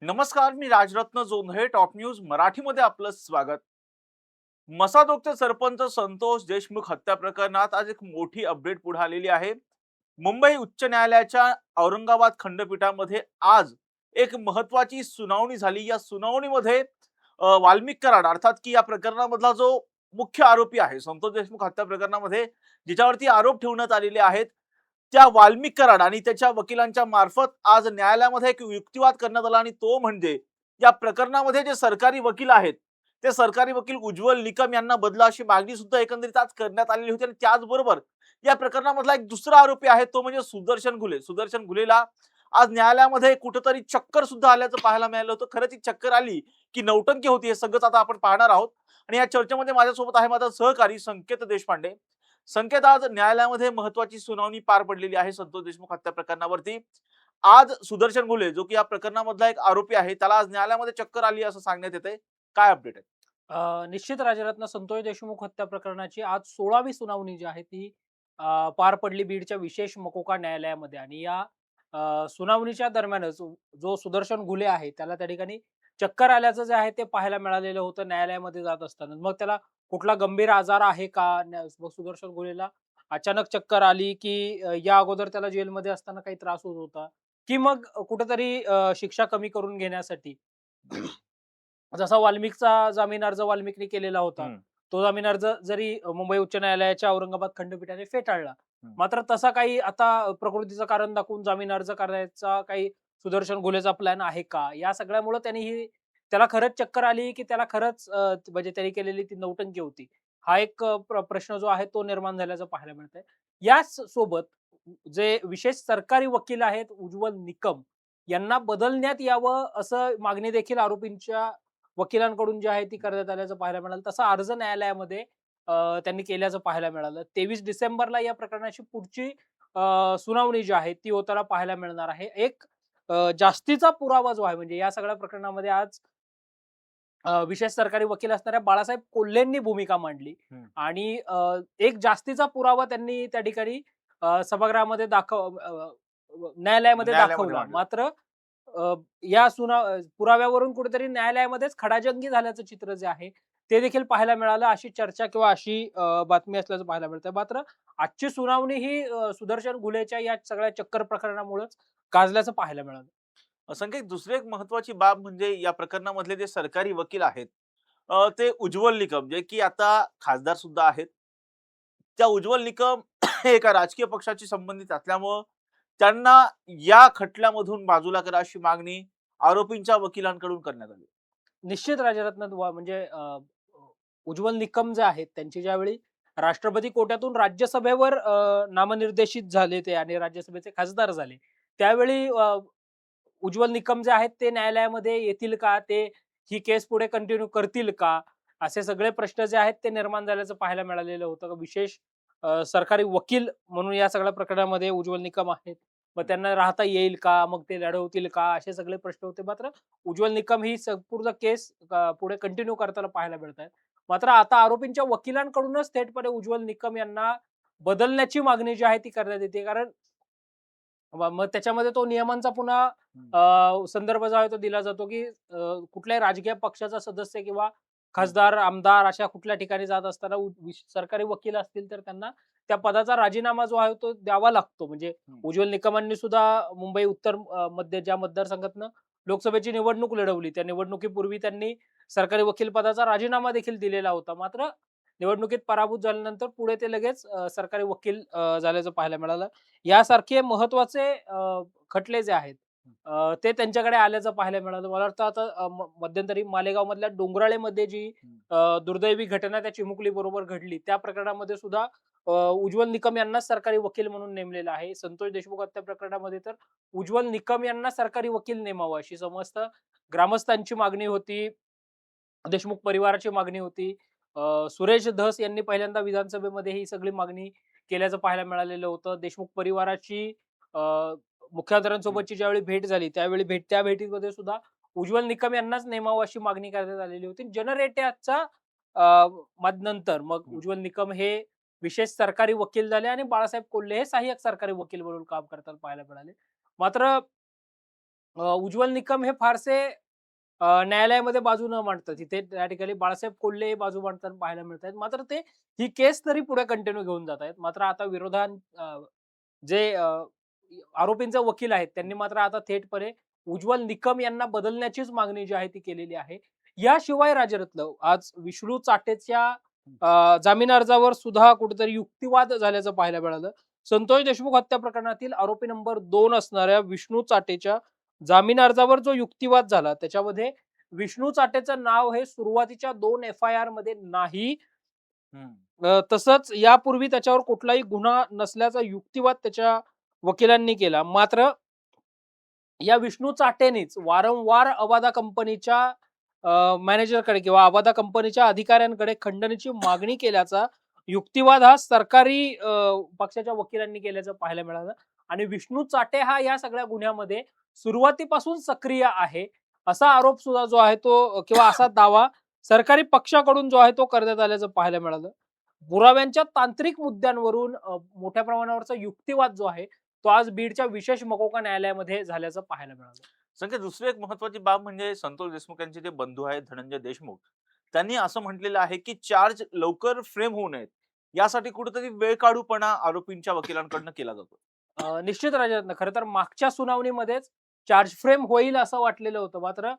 नमस्कार, मी Rajratna Jondhale. Top news मराठीमध्ये आपलं स्वागत. मसाजोगचे सरपंच संतोष देशमुख हत्या प्रकरणात आज एक मोठी अपडेट पुढे आलेली आहे. मुंबई उच्च न्यायालयाच्या औरंगाबाद खंडपीठामध्ये आज एक महत्वाची सुनावणी झाली. या सुनावणीमध्ये वाल्मिक कराड अर्थात की या प्रकरणामधला जो मुख्य आरोपी आहे संतोष देशमुख हत्या प्रकरणामध्ये जिच्यावरती आरोप ठेवण्यात आलेले आहेत, त्या वाल्मिक कराड आणि त्याच्या वकिलांच्या मार्फत आज न्यायालयामध्ये एक युक्तिवाद करण्यात आला आणि तो म्हणजे या प्रकरणामध्ये जे सरकारी वकील आहेत, ते सरकारी वकील उज्ज्वल निकम यांना बदला अशी मागणी सुद्धा एकंदरीत आज करण्यात आलेली होती. आणि त्याचबरोबर या प्रकरणामधला एक दुसरा आरोपी आहे तो म्हणजे सुदर्शन घुले. सुदर्शन घुलेला आज न्यायालयामध्ये कुठेतरी चक्कर सुद्धा आल्याचं पाहायला मिळालं होतं. खरंच ही चक्कर आली की नौटंकी होती हे सगळंच आता आपण पाहणार आहोत. आणि या चर्चेमध्ये माझ्यासोबत आहे माझा सहकारी संकेत देशपांडे. संकेत, आज न्यायालयामध्ये महत्वाची सुनावणी पार पडलेली आहे संतोष देशमुख हत्या प्रकरणावरती. आज सुदर्शन घुले जो की या प्रकरणामधला एक आरोपी आहे त्याला आज न्यायालयामध्ये चक्कर आली असं सांगण्यात येते. काय अपडेट आहे? निश्चित राजरत्न संतोष देशमुख हत्या प्रकरणाची आज 16वी सुनावणी जी आहे ती पार पडली बीडच्या विशेष मकोका न्यायालयामध्ये. आणि या सुनावणीच्या दरम्यानच जो सुदर्शन घुले आहे त्याला त्या ठिकाणी चक्कर आल्याचं जे आहे ते पाहायला मिळालेलं होतं न्यायालयामध्ये जात असताना. मग त्याला कुठला गंभीर आजार आहे का? मग सुदर्शन घुलेला अचानक चक्कर आली की या अगोदर त्याला जेलमध्ये असताना काही त्रास होत होता, की मग कुठेतरी शिक्षा कमी करून घेण्यासाठी जसा वाल्मिकचा जामीन अर्ज वाल्मिकने केलेला होता. हम्म, तो जामीन अर्ज जरी मुंबई उच्च न्यायालयाच्या औरंगाबाद खंडपीठाने फेटाळला. हम्म. मात्र तसा काही आता प्रकृतीचं कारण दाखवून जामीन अर्ज करायचा काही सुदर्शन घुलेचा प्लॅन आहे का? या सगळ्यामुळं त्याला खरंच चक्कर आली, की त्याला खरंच म्हणजे त्यांनी केलेली ती नौटंकी होती. हा एक प्रश्न जो आहे तो निर्माण झाल्याचं पाहायला मिळतंय. याच सोबत जे विशेष सरकारी वकील आहेत उज्ज्वल निकम यांना बदलण्यात यावं असं मागणी देखील आरोपींच्या वकिलांकडून जी आहे ती करण्यात आल्याचं पाहायला मिळालं. तसा अर्ज न्यायालयामध्ये त्यांनी केल्याचं पाहायला मिळालं. 23 डिसेंबरला या प्रकरणाची पुढची सुनावणी जी आहे ती होताना पाहायला मिळणार आहे. एक जास्तीचा पुरावा जो आहे म्हणजे या सगळ्या प्रकरणामध्ये आज विशेष सरकारी वकील असणाऱ्या बाळासाहेब कोल्हेंनी भूमिका मांडली. हम्म. आणि एक जास्तीचा पुरावा त्यांनी त्या ठिकाणी सभागृहामध्ये न्यायालयामध्ये न्यायालयामध्ये दाखवला. मांडला. मात्र अ, या पुराव्यावरून कुठेतरी न्यायालयामध्येच खडाजंगी झाल्याचं चित्र जे आहे, ते देखील पाहायला मिळालं. अशी चर्चा किंवा अशी बातमी असल्याचं पाहायला मिळतंय. मात्र आजची सुनावणी ही सुदर्शन घुलेच्या या सगळ्या चक्कर प्रकरणामुळेच गाजल्याचं पाहायला मिळालं. संकेत, दुसरी एक महत्वाची बाब म्हणजे या प्रकरणामधले जे सरकारी वकील आहेत, ते उज्ज्वल निकम जे की आता खासदार सुद्धा आहेत. त्या उज्ज्वल निकम हे एका राजकीय पक्षाशी संबंधित असल्यामुळं त्यांना या खटल्यामधून बाजूला करा अशी मागणी आरोपींच्या वकिलांकडून करण्यात आली. निश्चित राजरत्न म्हणजे उज्ज्वल निकम जे आहेत त्यांची ज्यावेळी राष्ट्रपती कोट्यातून राज्यसभेवर नामनिर्देशित झाले ते आणि राज्यसभेचे खासदार झाले. त्यावेळी उज्ज्वल निकम जे आहेत ते न्यायालयामध्ये येतील का? ते ही केस पुढे कंटिन्यू करतील का? असे सगळे प्रश्न जे आहेत ते निर्माण झाल्याचं पाहायला मिळालेलं होतं. विशेष सरकारी वकील म्हणून या सगळ्या प्रकरणामध्ये उज्ज्वल निकम आहेत. मग त्यांना राहता येईल का? मग ते लढवतील का? असे सगळे प्रश्न होते. मात्र उज्ज्वल निकम ही संपूर्ण केस पुढे कंटिन्यू करताना पाहायला मिळत आहेत. मात्र आता आरोपींच्या वकिलांकडूनच थेटपणे उज्ज्वल निकम यांना बदलण्याची मागणी जी आहे ती करण्यात येते. कारण मग त्याच्यामध्ये तो नियमांचा पुन्हा हम्म, संदर्भ जो आहे तो दिला जातो, की कुठल्याही राजकीय पक्षाचा सदस्य किंवा हम्म, खासदार, आमदार अशा कुठल्या ठिकाणी जात असताना सरकारी वकील असतील तर त्यांना त्या पदाचा राजीनामा जो आहे तो द्यावा लागतो. म्हणजे हम्म. उज्ज्वल निकमांनी सुद्धा मुंबई उत्तर मध्ये ज्या मतदारसंघातनं लोकसभेची निवडणूक लढवली, त्या निवडणुकीपूर्वी त्यांनी सरकारी वकील पदाचा राजीनामा देखील दिलेला होता. मात्र निवडणुकीत पराभूत झाल्यानंतर पुढे ते लगेच सरकारी वकील झाल्याचं पाहायला मिळालं. यासारखे महत्त्वाचे खटले जे आहेत ते त्यांच्याकडे आल्याचं पाहायला मिळालं. मला वाटतं आता मध्यंतरी मालेगावमधल्या डोंगराळेमध्ये जी दुर्दैवी घटना त्या चिमुकलीबरोबर घडली, त्या प्रकरणामध्ये सुद्धा उज्ज्वल निकम यांनाच सरकारी वकील म्हणून नेमलेलं आहे. संतोष देशमुख हत्या प्रकरणामध्ये तर उज्ज्वल निकम यांना सरकारी वकील नेमावं अशी समस्त ग्रामस्थांची मागणी होती. देशमुख परिवाराची मागणी होती. सुरेश धस यांनी पहिल्यांदा विधानसभेमध्ये ही सगळी मागणी केल्याचं पाहायला मिळालेलं होतं. देशमुख परिवाराची अ, हम्म. मुख्यमंत्र्यांसोबतची ज्यावेळी भेट झाली, त्यावेळी त्या भेटीमध्ये सुद्धा उज्ज्वल निकम यांनाच नेमावं अशी मागणी करण्यात आलेली होती. जनरेट्याच्या नंतर मग हम्म. उज्ज्वल निकम हे विशेष सरकारी वकील झाले आणि बाळासाहेब कोल्हे हे सहाय्यक सरकारी वकील म्हणून काम करताना पाहायला मिळाले. मात्र उज्ज्वल निकम हे फारसे न्यायालयामध्ये बाजू न मांडतात. तिथे त्या ठिकाणी बाळासाहेब कोल्हे हे बाजू मांडताना पाहायला मिळत आहेत. मात्र ते ही केस तरी पुढे कंटिन्यू घेऊन जात आहेत. मात्र आता जे आरोपींचे वकील आहेत त्यांनी मात्र आता थेटपणे उज्ज्वल निकम यांना बदलण्याचीच मागणी जी आहे ती केलेली आहे. याशिवाय राजरत्न आज विष्णू चाटेच्या जामीन अर्जावर सुद्धा कुठेतरी युक्तिवाद झाल्याचं पाहायला मिळालं. संतोष देशमुख हत्या प्रकरणातील आरोपी नंबर 2 असणाऱ्या विष्णू चाटेच्या जामीन अर्जावर जो युक्तिवाद झाला त्याच्यामध्ये विष्णू चाटेचं नाव हे सुरुवातीच्या 2 एफ-आय-आर मध्ये नाही. तसंच यापूर्वी त्याच्यावर कुठलाही गुन्हा नसल्याचा युक्तिवाद त्याच्या वकिलांनी केला. मात्र या विष्णू चाटेनेच वारंवार अवादा कंपनीच्या मॅनेजरकडे किंवा अवादा कंपनीच्या अधिकाऱ्यांकडे खंडणीची मागणी केल्याचा युक्तिवाद हा सरकारी पक्षाच्या वकिलांनी केल्याचं पाहायला मिळालं. आणि विष्णू चाटे हा या सगळ्या गुन्ह्यामध्ये सुरुवातीपासून सक्रिय आहे असा आरोप सुद्धा जो आहे तो किंवा असा दावा सरकारी पक्षाकडून जो आहे तो करण्यात आल्याचं पाहायला मिळालं. पुराव्यांच्या तांत्रिक मुद्द्यांवरून मोठ्या प्रमाणावरचा युक्तिवाद जो आहे तो आज बीडच्या विशेष मकोका न्यायालयामध्ये झाल्याचं पाहायला मिळालं. संख्या दुसरी एक महत्वाची बाब म्हणजे संतोष देशमुख यांचे जे बंधू आहेत धनंजय देशमुख, त्यांनी असं म्हटलेलं आहे की चार्ज लवकर फ्रेम होऊ नयेत यासाठी कुठेतरी वेळ काढूपणा आरोपींच्या वकिलांकडून केला जातो. निश्चित राजरत्न खरं तर मागच्या सुनावणीमध्येच चार्ज फ्रेम होईल असं वाटलेलं होतं. मात्र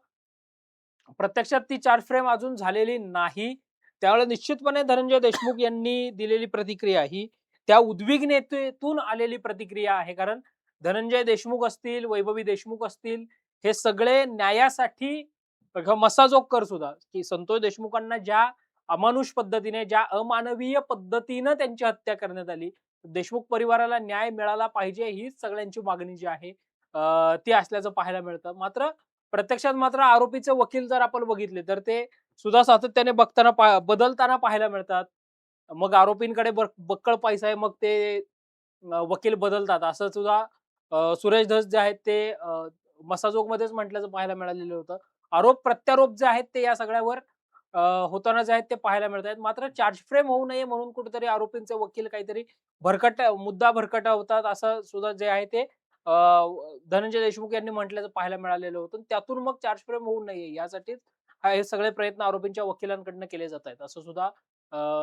प्रत्यक्षात ती चार्ज फ्रेम अजून झालेली नाही. त्यावेळेला निश्चितपणे धनंजय देशमुख यांनी दिलेली प्रतिक्रिया ही त्या उद्विग्नतेतून आलेली प्रतिक्रिया आहे. कारण धनंजय देशमुख असतील, वैभवी देशमुख असतील, हे सगळे न्यायासाठी मसाजोग सुद्धा की संतोष देशमुखांना ज्या अमानुष पद्धतीने, ज्या अमानवीय पद्धतीनं त्यांची हत्या करण्यात आली, देशमुख परिवाराला न्याय मिळाला पाहिजे हीच सगळ्यांची मागणी जी आहे ती असल्याचं पाहायला मिळतं. मात्र प्रत्यक्षात मात्र आरोपीचे वकील जर आपण बघितले तर ते सुद्धा सातत्याने बदलताना पाहायला मिळतात. मग आरोपींकडे बक्कळ पैसा आहे, मग ते वकील बदलतात असं सुद्धा सुरेश धस जे आहेत ते मसाजोगमध्येच म्हटल्याचं पाहायला मिळालेलं होतं. आरोप प्रत्यारोप जे आहेत ते या सगळ्यावर होताना जे आहेत ते पाहायला मिळत आहेत. मात्र चार्ज फ्रेम होऊ नये म्हणून कुठेतरी आरोपींचे वकील काहीतरी मुद्दा भरकटवतात असं सुद्धा जे आहे ते धनंजय देशमुख यांनी म्हटल्याचं पाहायला मिळालेलं होतं. त्यातून मग चार्ज फ्रेम होऊ नये यासाठीच हे सगळे प्रयत्न आरोपींच्या वकिलांकडून केले जात आहेत असं सुद्धा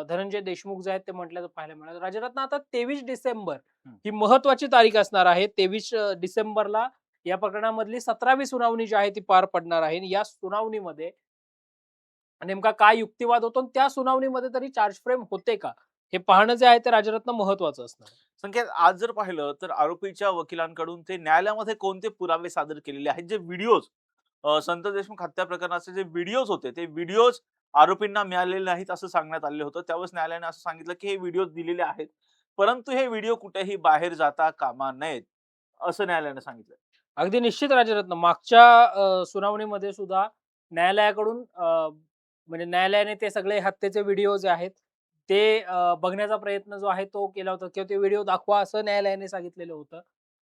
धनंजय देशमुख जे आहेत ते म्हटल्याचं पाहायला मिळालं. राजरत्न आता 23 डिसेंबर ही महत्वाची तारीख असणार आहे. 23 डिसेंबरला या प्रकरणामधली 17वी सुनावणी जी आहे ती पार पडणार आहे. या सुनावणीमध्ये नेमका काय युक्तिवाद होतो आणि त्या सुनावणीमध्ये तरी चार्ज फ्रेम होते का हे पाहणं जे आहे ते राजरत्न महत्वाचं असणार. संकेत, आज जर पाहिलं तर आरोपीच्या वकिलांकडून ते न्यायालयामध्ये कोणते पुरावे सादर केलेले आहेत, जे व्हिडिओज संतोष देशमुख हत्या प्रकरणाचे जे व्हिडिओज होते ते व्हिडिओज आरोपींना मिळालेले नाहीत असं सांगण्यात आलेलं होतं. त्यावेळेस न्यायालयाने असं सांगितलं की हे व्हिडिओज दिलेले आहेत, परंतु हे व्हिडिओ कुठेही बाहेर जाता कामा नयेत असं न्यायालयाने सांगितलं. अगदी निश्चित राजरत्न मागच्या सुनावणीमध्ये सुद्धा न्यायालयाकडून म्हणजे न्यायालयाने ते सगळे हत्येचे व्हिडिओ जे आहेत ते बघण्याचा प्रयत्न जो आहे तो केला होता किंवा ते व्हिडिओ दाखवा असं न्यायालयाने सांगितलेलं होतं.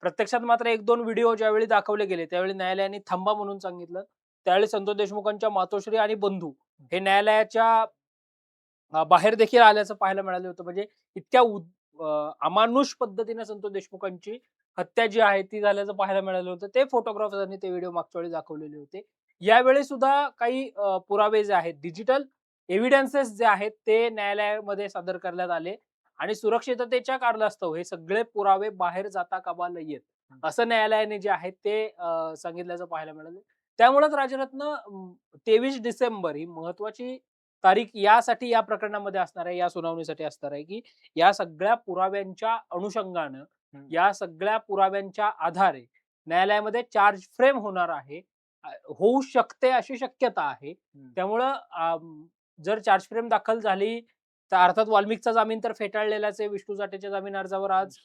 प्रत्यक्षात मात्र 1-2 व्हिडिओ ज्यावेळी दाखवले गेले त्यावेळी न्यायालयाने थांबा म्हणून सांगितलं. त्यावेळी संतोष देशमुखांच्या मातोश्री आणि बंधू हे न्यायालयाच्या बाहेर देखील आल्याचं पाहायला मिळालं होतं. म्हणजे इतक्या अमानुष पद्धतीने संतोष देशमुखांची हत्या जी आहे ती झाल्याचं पाहायला मिळालं होतं. ते फोटोग्राफर्सनी ते व्हिडिओ मागच्या वेळी दाखवलेले होते. यावेळी सुद्धा काही पुरावे जे आहेत, डिजिटल एव्हिडन्सेस जे आहेत ते न्यायालयामध्ये सादर करण्यात आले आणि सुरक्षिततेच्या कारणास्तव हे सगळे पुरावे बाहेर जाता कामा नयेत असं न्यायालयाने जे आहे ते सांगितल्याचं पाहायला मिळालं. त्यामुळेच राजरत्न 23 डिसेंबर ही महत्वाची तारीख यासाठी या प्रकरणामध्ये असणार आहे, या सुनावणीसाठी असणार आहे की या सगळ्या पुराव्यांच्या अनुषंगानं, या सगळ्या पुराव्यांच्या आधारे न्यायालयामध्ये चार्ज फ्रेम होणार आहे. होऊ शकते अशी शक्यता आहे. त्यामुळं जर चार्ज फ्रेम दाखल झाली तर अर्थात वाल्मिकचा जामीन तर फेटाळलेलाच आहे. विष्णू चाटेच्या जामीन अर्जावर आज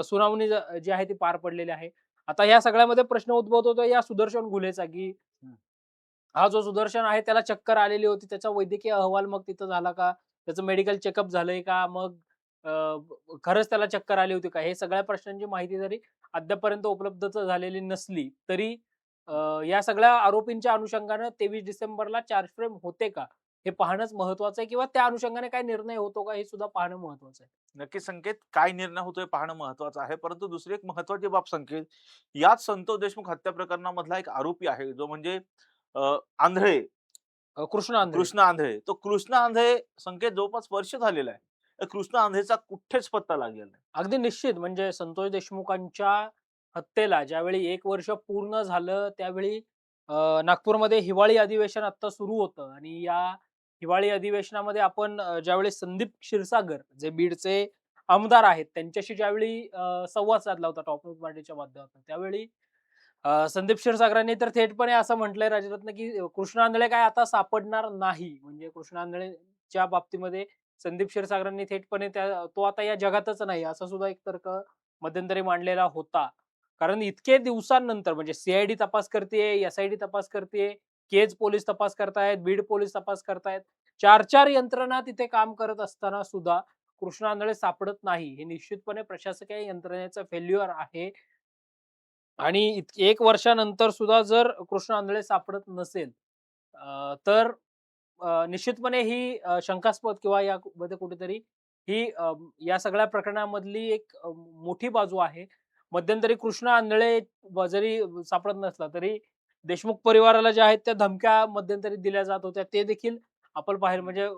सुनावणी जी आहे ती पार पडलेली आहे. आता या सगळ्यामध्ये प्रश्न उद्भवतो या सुदर्शन घुलेचा की हा जो सुदर्शन आहे त्याला चक्कर आलेली होती. त्याचा वैद्यकीय अहवाल मग तिथं झाला का? त्याचं मेडिकल चेकअप झालंय का? मग खरंच त्याला चक्कर आली होती का? हे सगळ्या प्रश्नांची माहिती जरी अद्यापपर्यंत उपलब्ध झालेली नसली तरी या सगळ्या आरोपींच्या अनुषंगानं 23 डिसेंबरला चार्ज फ्रेम होते का? हे पाहणंच महत्वाचं आहे किंवा त्या अनुषंगाने काय निर्णय होतो का हे सुद्धा पाहणं महत्वाचं आहे. नक्कीच संकेत, काय निर्णय होतोय पाहणं महत्वाचं आहे. परंतु दुसरी एक महत्वाची बाब संकेत, याच संतोष देशमुख हत्या प्रकरणामधला एक आरोपी आहे जो म्हणजे आंधळे, कृष्ण आंधळे. कृष्ण आंधळे. तो कृष्ण आंधळे संकेत जवळपास वर्ष झालेला आहे. त्या कृष्ण आंधळेचा कुठेच पत्ता लागलेला नाही. अगदी निश्चित म्हणजे संतोष देशमुखांच्या हत्येला ज्यावेळी 1 वर्ष पूर्ण झालं त्यावेळी नागपूरमध्ये हिवाळी अधिवेशन आता सुरू होतं आणि या हिवाळी अधिवेशनामध्ये आपण ज्यावेळी संदीप क्षीरसागर जे बीडचे आमदार आहेत त्यांच्याशी ज्यावेळी संवाद साधला होता टॉप न्यूज मराठीच्या माध्यमातून त्यावेळी संदीप क्षीरसागरांनी तर थेटपणे असं म्हटलंय राजरत्न, की कृष्ण आंधळे काय आता सापडणार नाही. म्हणजे कृष्ण आंधळेच्या बाबतीमध्ये संदीप क्षीरसागरांनी थेटपणे तो आता या जगातच नाही असा सुद्धा एक तर्क मध्यंतरी मांडलेला होता. कारण इतके दिवसांनंतर म्हणजे सी तपास करतीये, एस-आय-टी तपास करतीये, केज पोलीस तपास करतायत, बीड पोलीस तपास करतायत. 4-4 यंत्रणा तिथे काम करत असताना सुद्धा कृष्ण आंधळे सापडत नाही. हे निश्चितपणे प्रशासकीय यंत्रणेचं फेल्युअर आहे. आणि 1 वर्षानंतर सुद्धा जर कृष्ण आंधळे सापडत नसेल, तर निश्चितपणे ही शंकास्पद किंवा यामध्ये कुठेतरी ही या सगळ्या प्रकरणामधली एक मोठी बाजू आहे. मध्यंतरी कृष्ण आंधळे जरी सापडत नसला तरी देशमुख परिवाराला ज्या आहेत त्या धमक्या मध्यंतरी दिल्या जात होत्या. ते देखील आपण पाहिलं म्हणजे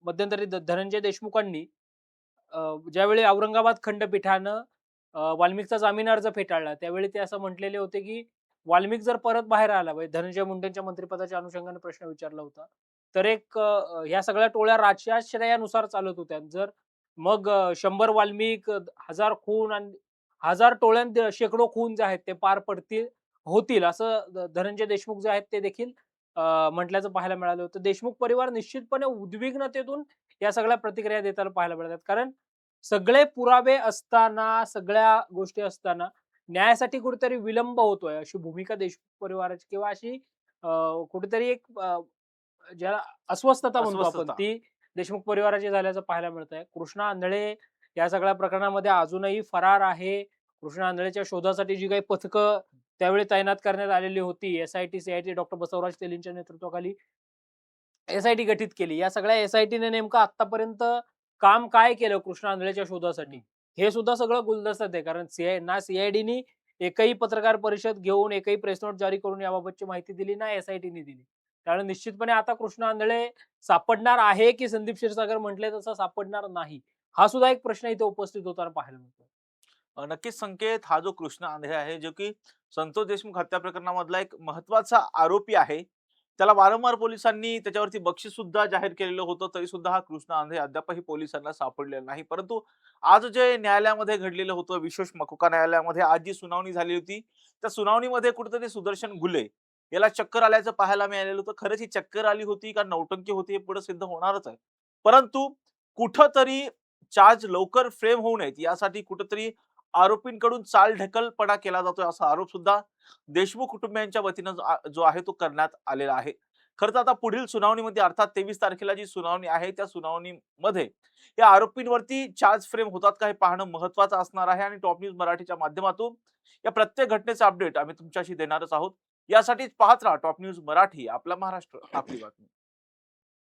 मध्यंतरी धनंजय देशमुखांनी ज्यावेळी औरंगाबाद खंडपीठानं वाल्मिकचा जामीन अर्ज फेटाळला, त्यावेळी ते असं म्हटलेले होते, की वाल्मिक जर परत बाहेर आला, म्हणजे धनंजय मुंडेंच्या मंत्रिपदाच्या अनुषंगाने प्रश्न विचारला होता. तर एक ह्या सगळ्या टोळ्या राजश्रयानुसार चालत होत्या. जर मग 100 वाल्मिक, 1000 खून आणि 1000 टोळ्यात शेकडो खून जे आहेत ते पार होतील असं धनंजय देशमुख जे आहेत ते देखील म्हटल्याचं पाहायला मिळालं होतं. देशमुख परिवार निश्चितपणे उद्विग्नतेतून या सगळ्या प्रतिक्रिया देताना पाहायला मिळतात. कारण सगळे पुरावे असताना, सगळ्या गोष्टी असताना न्यायासाठी कुठेतरी विलंब होतोय, अशी भूमिका देशमुख परिवाराची किंवा अशी कुठेतरी एक ज्याला अस्वस्थता म्हणतो आपण, अस्वस्थता. ती देशमुख परिवाराची झाल्याचं पाहायला मिळतंय. कृष्णा आंधळे या सगळ्या प्रकरणामध्ये अजूनही फरार आहे. कृष्णा आंधळेच्या शोधासाठी जी काही पथकं त्यावेळी तैनात करण्यात आलेली होती, एस-आय-टी, सी-आय-टी, डॉक्टर बसवराज तेलींच्या नेतृत्वाखाली एस-आय-टी गठीत केली. या सगळ्या एस-आय-टीने नेमकं आत्तापर्यंत काम काय केलं कृष्ण आंधळेच्या शोधासाठी? हे सुद्धा सगळं गुलदस्त्यात आहे. कारण ना सी-आय-डीनी एकही पत्रकार परिषद घेऊन, एकही प्रेस नोट जारी करून याबाबतची माहिती दिली, ना एस-आय-टीनी दिली. त्यामुळे निश्चितपणे आता कृष्ण आंधळे सापडणार आहे, की संदीप क्षीरसागर म्हटले तसं सापडणार नाही? हा सुद्धा एक प्रश्न इथे उपस्थित होताना पाहायला मिळतो. नक्कीच संकेत, हा जो कृष्ण आंधळे आहे जो की संतोष देशमुख हत्या प्रकरणामधला एक महत्वाचा आरोपी आहे. त्याला वारंवार पोलिसांनी त्याच्यावरती बक्षीस सुद्धा जाहीर केलेलं होतं, तरी सुद्धा हा कृष्ण आंधळे अद्यापही पोलिसांना सापडलेला नाही. परंतु आज जे न्यायालयामध्ये घडलेलं होतं, विशेष मकोका न्यायालयामध्ये आज जी सुनावणी झाली होती, त्या सुनावणीमध्ये कुठेतरी सुदर्शन घुले याला चक्कर आल्याचं पाहायला मिळालेलं होतं. खरंच ही चक्कर आली होती का नौटंकी होती हे पुढे सिद्ध होणारच आहे. परंतु कुठंतरी चार्ज लवकर फ्रेम होऊ नयेत यासाठी कुठेतरी आरोपींकडून चालढकलपणा केला जातोय असा आरोप सुद्धा देशमुख कुटुंबियांच्या वतीनं जो आहे तो करण्यात आलेला आहे. खरं तर आता पुढील सुनावणीमध्ये अर्थात 23 तारखेला जी सुनावणी आहे त्या सुनावणीमध्ये या आरोपींवरती चार्ज फ्रेम होतात का हे पाहणं महत्वाचं असणार आहे आणि टॉप न्यूज मराठीच्या माध्यमातून या प्रत्येक घटनेचा अपडेट आम्ही तुमच्याशी देणारच आहोत. यासाठीच पाहत राहा टॉप न्यूज मराठी, आपला महाराष्ट्र, आपली बातमी.